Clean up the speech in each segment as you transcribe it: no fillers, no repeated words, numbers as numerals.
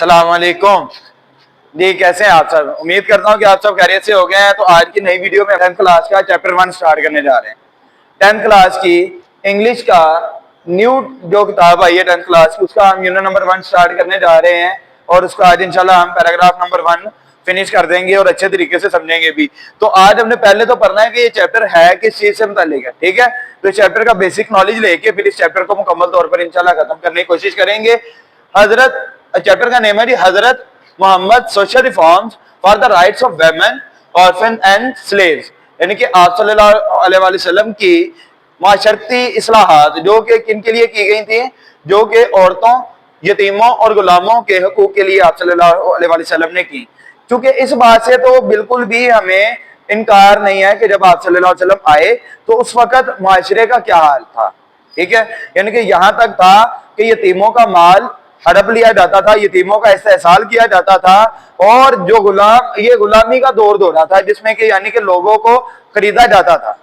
अस्सलाम वालेकुम जी। कैसे हैं आप सब? उम्मीद करता हूँ कि आप सब खैरियत से हो गए हैं। तो आज की नई वीडियो में 10th क्लास का चैप्टर 1 स्टार्ट करने जा रहे हैं। 10th क्लास की इंग्लिश का न्यू जो किताब आई है 10th क्लास की, उसका हम यूनिट नंबर 1 स्टार्ट करने जा रहे हैं और उसका आज इंशाल्लाह हम पैराग्राफ नंबर 1 फिनिश कर देंगे और अच्छे तरीके से समझेंगे भी। तो आज हमने पहले तो पढ़ना है कि ये चैप्टर है किस चीज से मुताल्लिक है, ठीक है। तो इस चैप्टर का बेसिक नॉलेज लेके फिर इस चैप्टर को मुकम्मल तौर पर इंशाल्लाह खत्म करने की कोशिश करेंगे। हजरत चैप्टर का नेम है ji Hazrat Mohammad social reforms for the rights of women, orphan and slaves, यानी कि आप सल्लल्लाहु अलैहि वसल्लम की माशरती इस्लाहात जो कि किन के लिए की गई थी, जो कि औरतों, यतीमों और गुलामों के हकूक के लिए आप सल्लल्लाहु अलैहि वसल्लम ने की। क्योंकि इस बात से तो बिल्कुल भी हमें इनकार नहीं है कि जब आप सल्लल्लाहु अलैहि वसल्लम आए तो उस वक्त माशरे का क्या हाल था, ठीक है। यानी कि यहां तक था कि यतीमों का माल हड़प लिया जाता था, यतीमों का इस्तेहसाल किया जाता था और जो गुलाम, ये गुलामी का दौर हो रहा था जिसमें कि यानी कि लोगों को खरीदा जाता था,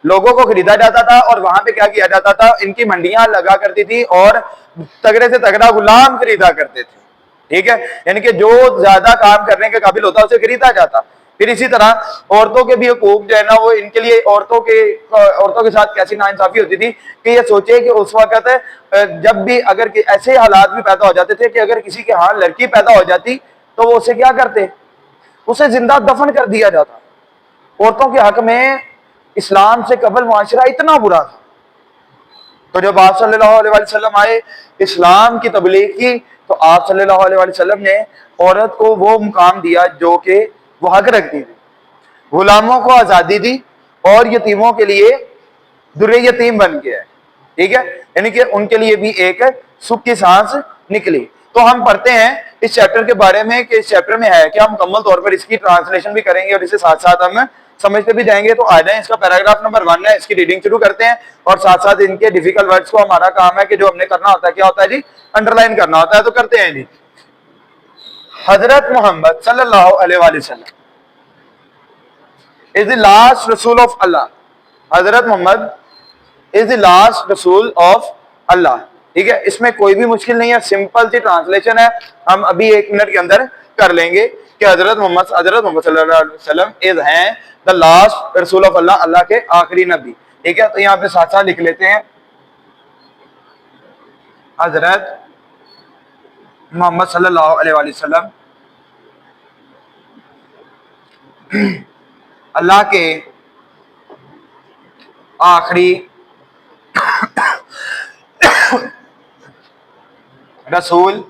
लोगों को खरीदा जाता था और वहां पे क्या किया जाता था, इनकी मंडियां लगा करती थी और तगड़े से तगड़ा गुलाम खरीदा करते थे, ठीक है। यानी कि जो ज्यादा काम करने के काबिल होता उसे खरीदा जाता। फिर इसी तरह औरतों के भी हकूक जो है ना, वो इनके लिए औरतों के साथ कैसी नाइंसाफी होती थी कि ये सोचे कि उस वक्त जब भी अगर ऐसे हालात भी पैदा हो जाते थे कि अगर किसी के यहाँ लड़की पैदा हो जाती तो वो उसे क्या करते, उसे जिंदा दफन कर दिया जाता। औरतों के हक में इस्लाम से कबल मुआशरा इतना बुरा था। तो जब आप सल्लल्लाहु अलैहि वसल्लम आए, इस्लाम की तबलीग की, तो आप सल्लल्लाहु अलैहि वसल्लम ने औरत को वो मुकाम दिया जो कि वो हक रखती थी, गुलामों को आजादी दी और यतीमों के लिए दुर्रे यतीम बन गया, ठीक है। यानी कि उनके लिए भी एक सुख की सांस निकली। तो हम पढ़ते हैं इस चैप्टर के बारे में कि इस चैप्टर में है क्या, मुकम्मल तौर पर इसकी ट्रांसलेशन भी करेंगे और इसे साथ साथ हम समझते भी जाएंगे। तो आ जाए, इसका पैराग्राफ नंबर 1 है, इसकी रीडिंग शुरू करते हैं और साथ साथ इनके डिफिकल्ट वर्ड्स को हमारा काम है कि जो हमने करना होता है, क्या होता है जी, अंडरलाइन करना होता है। तो करते हैं जी। हजरत मोहम्मद सल्लल्लाहु अलैहि वसल्लम इज द लास्ट रसूल of Allah. Hazrat Mohammad is the last रसूल ऑफ अल्लाह, ठीक है। इसमें कोई भी मुश्किल नहीं है, सिंपल सी ट्रांसलेशन है, हम अभी 1 मिनट के अंदर कर लेंगे कि हजरत मोहम्मद सल्लल्लाहु अलैहि वसल्लम इज हैं द लास्ट रसूल ऑफ अल्लाह, अल्लाह के आखिरी नबी, ठीक है। तो यहाँ पे साथ साथ लिख लेते हैं, हजरत मोहम्मद सल्लल्लाहु अलैहि वसल्लम अल्लाह के आखिरी रसूल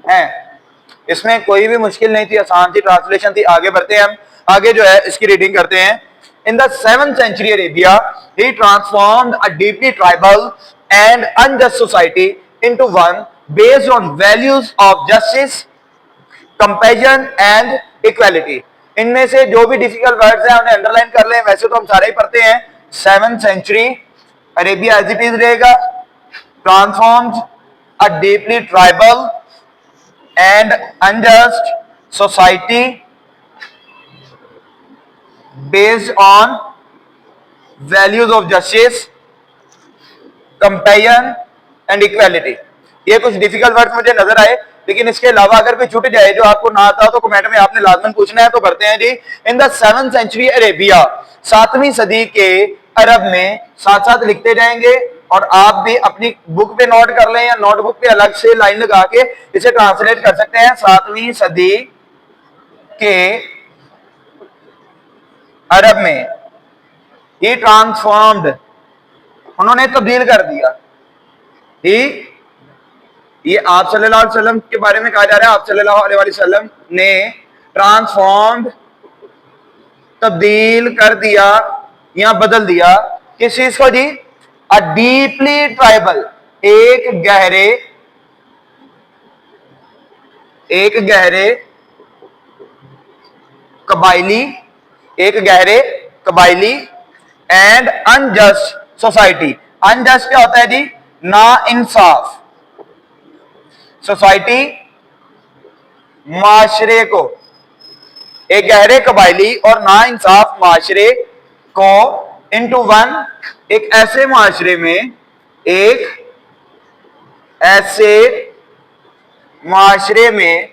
है। इसमें कोई भी मुश्किल नहीं थी, आसान सी ट्रांसलेशन थी। आगे बढ़ते हैं, हम आगे जो है इसकी रीडिंग करते हैं। इन the 7th century Arabia, he transformed a deeply tribal and unjust society into one based on values of justice, compassion and equality। इनमें से जो भी डिफिकल्ट वर्ड्स हैं उन्हें अंडरलाइन कर लें, वैसे तो हम सारे ही पढ़ते हैं। 7th century Arabia as it is रहेगा। Transformed a deeply tribal and unjust society based on values of justice, compassion and equality। ये कुछ डिफिकल्ट वर्ड मुझे नजर आए, लेकिन इसके अलावा अगर कोई छूट जाए जो आपको ना आता हो तो कमेंट में आपने लाजमन पूछना है। तो करते हैं जी। In the 7th century Arabia, 7वीं सदी के अरब में, साथ साथ लिखते जाएंगे और आप भी अपनी बुक पे नोट कर लें या नोटबुक पे अलग से लाइन लगा के इसे ट्रांसलेट कर सकते हैं। 7वीं सदी के अरब में ही ट्रांसफॉर्म्ड, उन्होंने तब्दील कर दिया। ये आप सल्लल्लाहु अलैहि वसल्लम के बारे में कहा जा रहा है, आप सल्लल्लाहु अलैहि वसल्लम ने ट्रांसफॉर्म्ड, तब्दील कर दिया या बदल दिया किस चीज को जी, अ डीपली ट्राइबल, एक गहरे कबाइली एंड अनजस्ट सोसाइटी। अनजस्ट क्या होता है जी, ना इंसाफ। सोसाइटी, माशरे को, एक गहरे कबाइली और ना इंसाफ माशरे को इनटू वन, एक ऐसे माशरे में, एक ऐसे माशरे में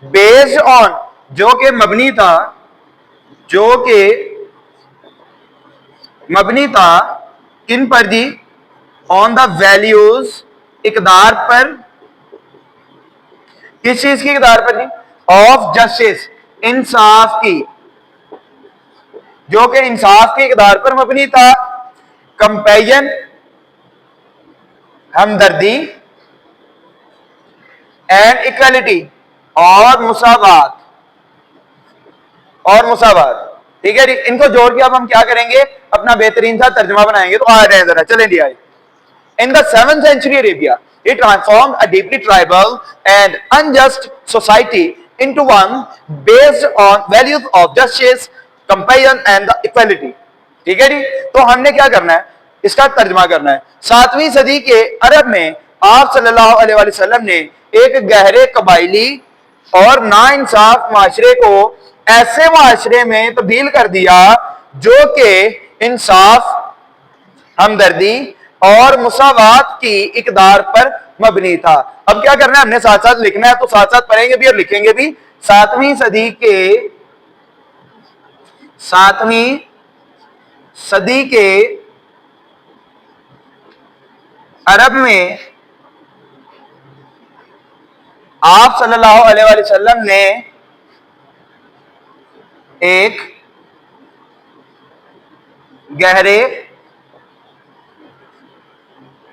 बेस्ड ऑन, जो कि मबनी था, जो कि मबनी था किन पर जी, ऑन द वैल्यूज, इकदार पर, किस चीज की इकदार पर जी, ऑफ जस्टिस, इंसाफ की, जो कि इंसाफ की इकदार पर मबनी था, कंपेरिजन हमदर्दी, एंड इक्वालिटी और मुसावात, और मुसावात। ठीक है जी, इनको जोड़ के अब हम क्या करेंगे, अपना बेहतरीन सा तर्जमा बनाएंगे। तो आ रहे हैं जरा, चलें जी आए। In the 7th century Arabia, it transformed a deeply tribal and unjust society into one based on values of justice, compassion and the equality. ठीक है जी, तो हमने क्या करना है, इसका तर्जमा करना है। 7वीं सदी के अरब में आप सल्लल्लाहु अलैहि वसल्लम ने एक गहरे कबाइली और नाइंसाफ माशरे को ऐसे माशरे में तब्दील कर दिया जो कि इंसाफ, हमदर्दी और मुसावात की इकदार पर मबनी था। अब क्या करना है, हमने साथ साथ लिखना है, तो साथ साथ पढ़ेंगे भी और लिखेंगे भी। 7वीं सदी के अरब में आप सल्लल्लाहु अलैहि वसल्लम ने एक गहरे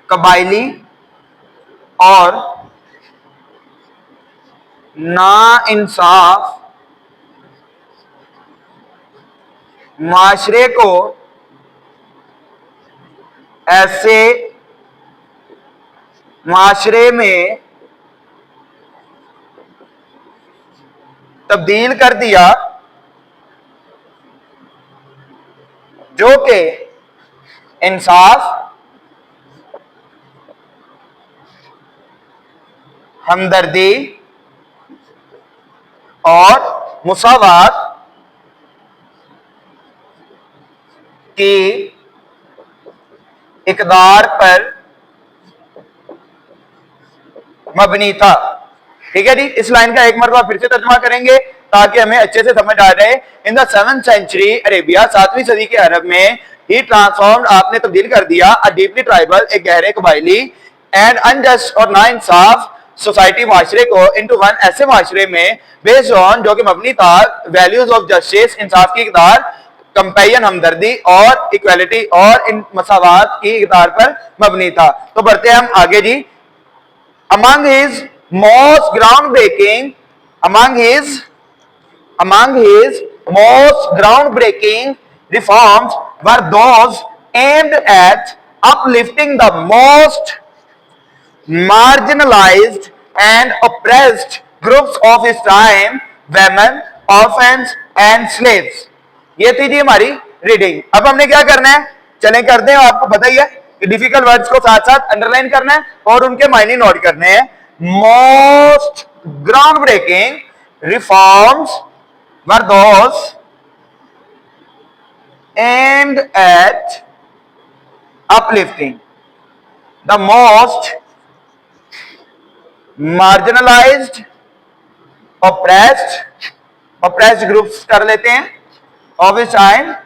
कबाइली और नाइंसाफ माशरे को ऐसे माशरे में तब्दील कर दिया जो कि इंसाफ, हमदर्दी और मुसावात की इकदार पर मबनी था। ठीक है जी, इस लाइन का एक मरतबा फिर से तर्जुमा करेंगे ताकि हमें अच्छे से समझ आ जाए। In the 7th century Arabia, 7वीं सदी के अरब में ही ट्रांसफॉर्म्ड, आपने तब्दील कर दिया, अ डीपली ट्राइबल, एक गहरे कबाइली, एंड अनजस्ट और नाइंसाफ सोसाइटी माशरे को इनटू वन, ऐसे माशरे में बेस्ड ऑन, जो कि मबनी था वैल्यूज ऑफ जस्टिस, इंसाफ की इकदार, कंपेरिजन हमदर्दी और इक्वालिटी और इन मसावात की इकदार पर मबनी था। तो बढ़ते हैं हम आगे जी। Among his most groundbreaking, among his most groundbreaking reforms were those aimed at uplifting the most marginalized and oppressed groups of his time, women, orphans and slaves. ये थी जी हमारी रीडिंग। अब हमने क्या करना है, चलें करते हैं। आपको पता ही है कि डिफिकल्ट वर्ड्स को साथ साथ अंडरलाइन करना है और उनके मायने नोट करने हैं। Most ground breaking reforms were those aimed at uplifting the most marginalized, oppressed groups कर लेते हैं, of his time,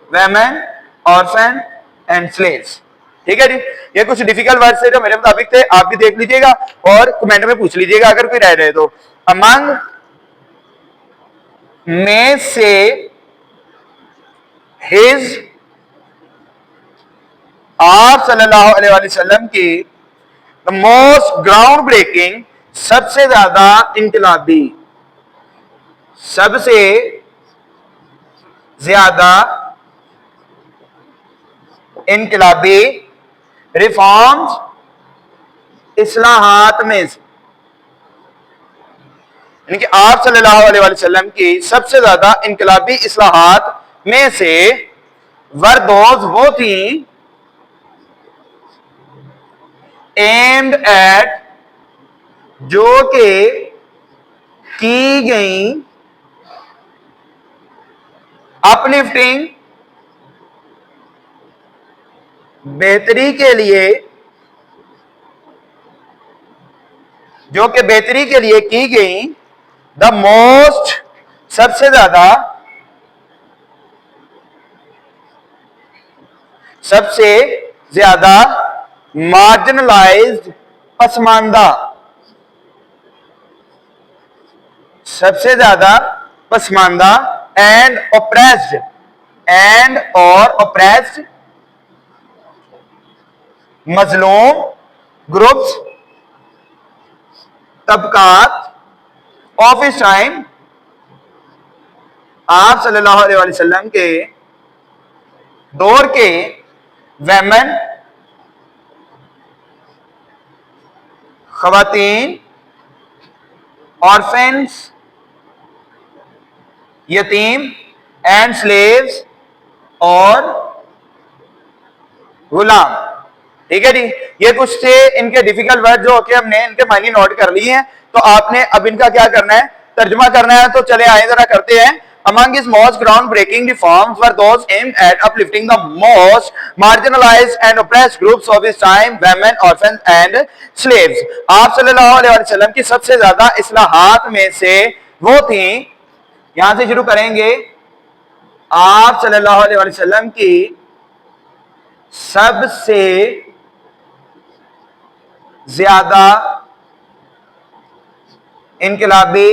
women, orphan and slaves। ठीक है जी, ये कुछ डिफिकल्ट वर्ड से जो मेरे मुताबिक थे, आप भी देख लीजिएगा और कमेंट में पूछ लीजिएगा अगर कोई रह जाए तो। अमंग में से हिज, आप सल्लल्लाहु अलैहि वसल्लम की द मोस्ट ग्राउंड ब्रेकिंग, सबसे ज्यादा इनकलाबी, सबसे ज्यादा इनकलाबी रिफॉर्म्स, इस्लाहात में से, यानी कि आप सल्लल्लाहु अलैहि वसल्लम की सबसे ज्यादा इनकलाबी इस्लाहात में से वर्दोज वो थी एम्ड एट, जो कि की गई अपलिफ्टिंग, बेहतरी के लिए, जो कि बेहतरी के लिए की गई, द मोस्ट सबसे ज्यादा, सबसे ज्यादा मार्जिनलाइज्ड पसमानदा, सबसे ज्यादा पसमानदा एंड ओप्रेस्ड, एंड और ओप्रेस्ड मजलूम ग्रुप्स तबकात ऑफ इस टाइम, आप सल्लल्लाहु अलैहि वसल्लम के दौर के वेमन, खवातीन, ऑर्फेन्स, यतीम एंड स्लेव्स और गुलाम। ठीक है जी, ये कुछ थे इनके डिफिकल्ट वर्ड जो कि हमने इनके मायने नोट कर लिए हैं। तो आपने अब इनका क्या करना है, तर्जुमा करना है। तो चले आए जरा करते हैं। Among his most groundbreaking reforms were those aimed at uplifting the most marginalized and oppressed groups of his time, women, orphans and slaves. आप सल्लल्लाहु अलैहि वसल्लम की सबसे ज्यादा इस्लाहात में से वो थी, यहां से शुरू करेंगे, आप सल्लल्लाहु अलैहि वसल्लम की सबसे ज्यादा इनकलाबी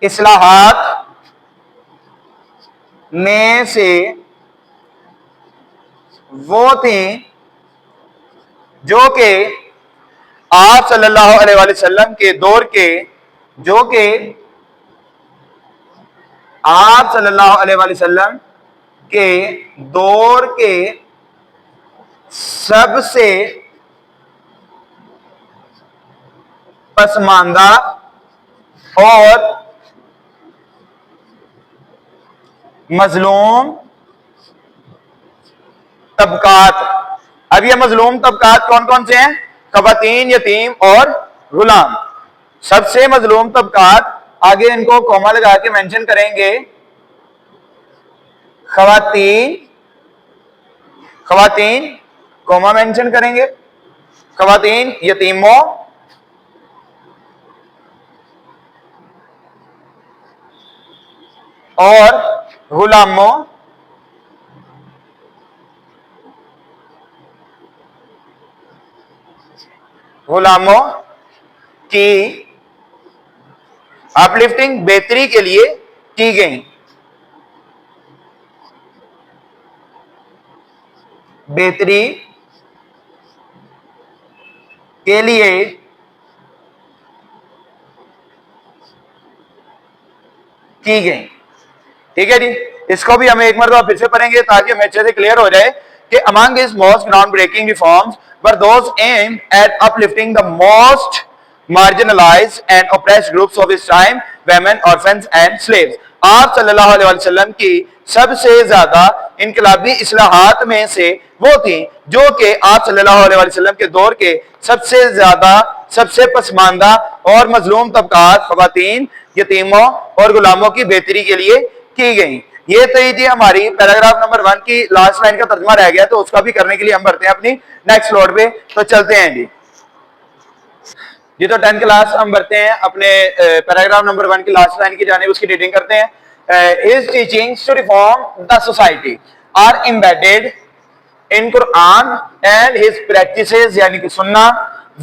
इस्लाहात में से वो थी जो कि आप सल्लल्लाहु अलैहि वसल्लम के दौर के, जो कि आप सल्लल्लाहु अलैहि वसल्लम के दौर के सबसे पसमानदा और मजलूम तबकात। अब ये मजलूम तबकात कौन कौन से हैं? खवातीन, यतीम और गुलाम। सबसे मजलूम तबकात, आगे इनको कॉमा लगा के मेंशन करेंगे, खवातीन, खवातीन कॉमा मेंशन करेंगे, खवातीन, यतीमों और गुलामों, गुलामों की अपलिफ्टिंग बेहतरी के लिए की गई, बेहतरी के लिए की गई। ठीक है जी, इसको भी हमें एक मरतबा फिर से पढ़ेंगे ताकि हमें अच्छे से क्लियर हो जाए कि among his most groundbreaking reforms were those aimed at uplifting the most marginalized and oppressed groups of his time, women, orphans and slaves. आप सल्लल्लाहु अलैहि वसल्लम की सबसे ज्यादा इनकलाबी इस्लाहात में से वो थी जो कि आप सल्लल्लाहु अलैहि वसल्लम के दौर के सबसे ज्यादा, सबसे पसमानदा और मजलूम तबकात, खवातीन, यतीमों और गुलामों की बेहतरी के लिए की गई। ये तो थी हमारी पैराग्राफ नंबर 1 की लास्ट लाइन का तर्जुमा रह गया, तो उसका भी करने के लिए हम बढ़ते हैं अपनी नेक्स्ट स्लाइड पे। तो चलते हैं जी। जी तो 10th क्लास हम बढ़ते हैं अपने पैराग्राफ नंबर 1 की लास्ट लाइन की जाने, उसकी रीडिंग करते हैं। His teachings to reform the society are embedded in Quran and his practices यानी कि सुन्ना,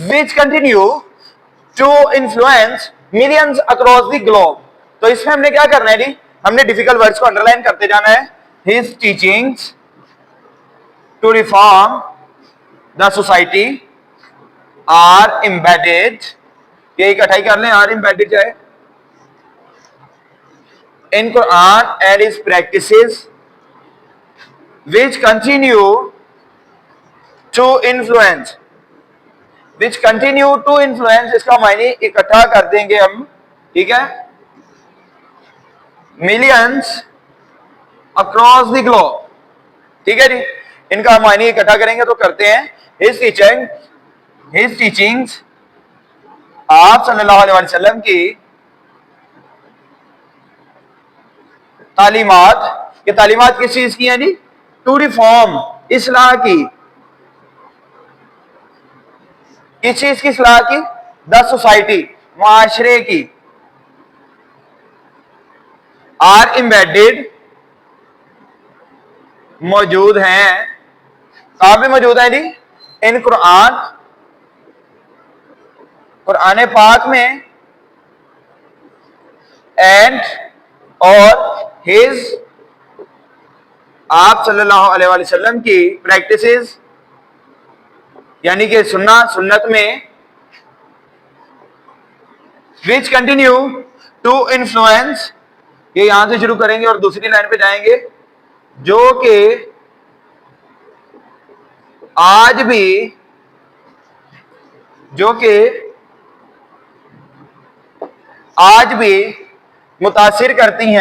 which continue to influence millions across the globe। तो इसमें हमने क्या करना है जी, हमने डिफिकल्ट वर्ड्स को अंडरलाइन करते जाना है। His teachings to reform the society are embedded, ये इकट्ठाई कर लें, are embedded जाए, in Quran and his practices which continue to influence, which continue to influence, इसका मायने इकट्ठा कर देंगे हम, ठीक है, मिलियंस अक्रॉस द ग्लोब। ठीक है जी, इनका मायने इकट्ठा करेंगे तो करते हैं। हिज टीचिंग, हिज टीचिंग्स, आप सल्लल्लाहु अलैहि वसल्लम की तालीमात, ये तालीमात किस चीज की हैं जी? टू रिफॉर्म, इस्लाह की, किस चीज की इस्लाह की? द सोसाइटी, मुआशरे की। आर एम्बेडेड, मौजूद हैं, कहां पे मौजूद है जी? इन कुरान, कुरान पाक में, एंड और हिज, आप सल्लल्लाहु अलैहि वसल्लम की प्रैक्टिसेस, यानी कि सुन्नत में, विच कंटिन्यू टू इन्फ्लुएंस, ये यहां से शुरू करेंगे और दूसरी लाइन पे जाएंगे, जो कि आज भी, मुतासिर करती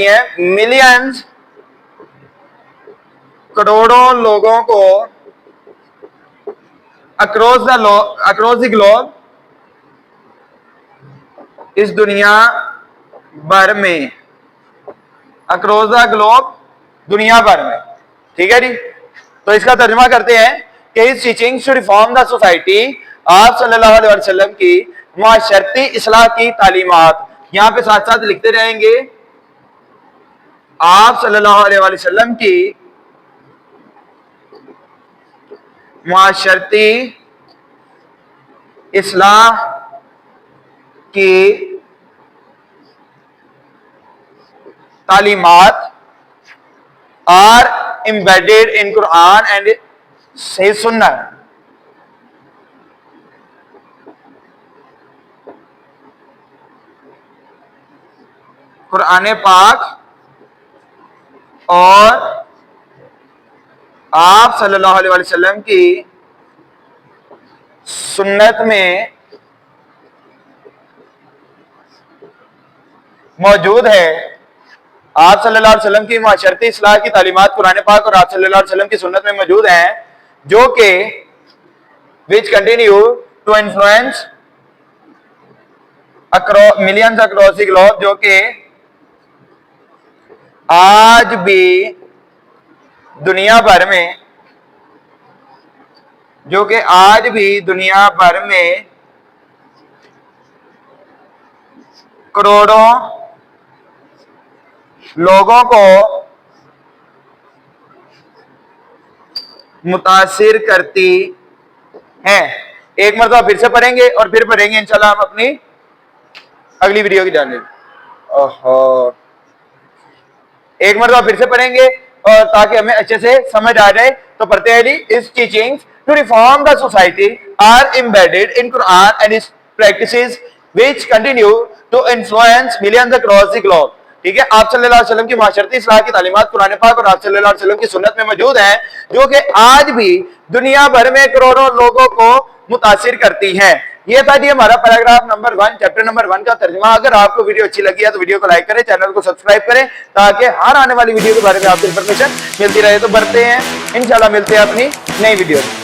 हैं, मिलियंस, करोड़ों लोगों को, अक्रॉस द ग्लोब, इस दुनिया भर में, अक्रॉस द ग्लोब, दुनिया भर में। ठीक है जी, तो इसका तर्जुमा करते हैं कि his teachings to reform the society, आप सल्लल्लाहु अलैहि वसल्लम की मुआशरती इस्लाह की तालीमात। यहां पे साथ साथ लिखते रहेंगे, आप सल्लल्लाहु अलैहि वसल्लम की मुआशरती इस्लाह की तालीमात are embedded in Quran and सही सुन्नत। कुरान पाक और आप सल्लल्लाहु अलैहि वसल्लम की सुन्नत में मौजूद है। आप सल्लल्लाहु अलैहि वसल्लम की माशरती इस्लाह की तालीमात कुरान पाक और आप सल्लल्लाहु अलैहि वसल्लम की सुन्नत में मौजूद हैं, जो कि which continue to influence millions across the globe, जो कि आज भी दुनिया भर में, करोड़ों लोगों को मुतासिर करती हैं। एक मरतबा फिर से पढ़ेंगे और फिर पढ़ेंगे इंशाल्लाह हम अपनी अगली वीडियो की जानिब। एक मरतबा फिर से पढ़ेंगे और ताकि हमें अच्छे से समझ आ जाए, तो पढ़ते हैं जी, इस teachings to reform the society are embedded in Quran and its practices which continue to influence millions across the globe. ठीक है, आप सल्लल्लाहु अलैहि वसल्लम की माशरती इस्लाह की तालीमात कुरान पाक और आप सल्लल्लाहु अलैहि वसल्लम की सुन्नत में मौजूद हैं, जो कि आज भी दुनिया भर में करोड़ों लोगों को मुतासिर करती हैं। ये था जी हमारा पैराग्राफ नंबर 1, चैप्टर नंबर 1 का तर्जुमा। अगर आपको वीडियो अच्छी लगी है तो वीडियो को लाइक करें, चैनल को सब्सक्राइब करें, ताकि हर आने वाली वीडियो के बारे में आपको इंफॉर्मेशन मिलती रहे। तो बढ़ते हैं, इंशाल्लाह मिलते हैं अपनी नई वीडियो में।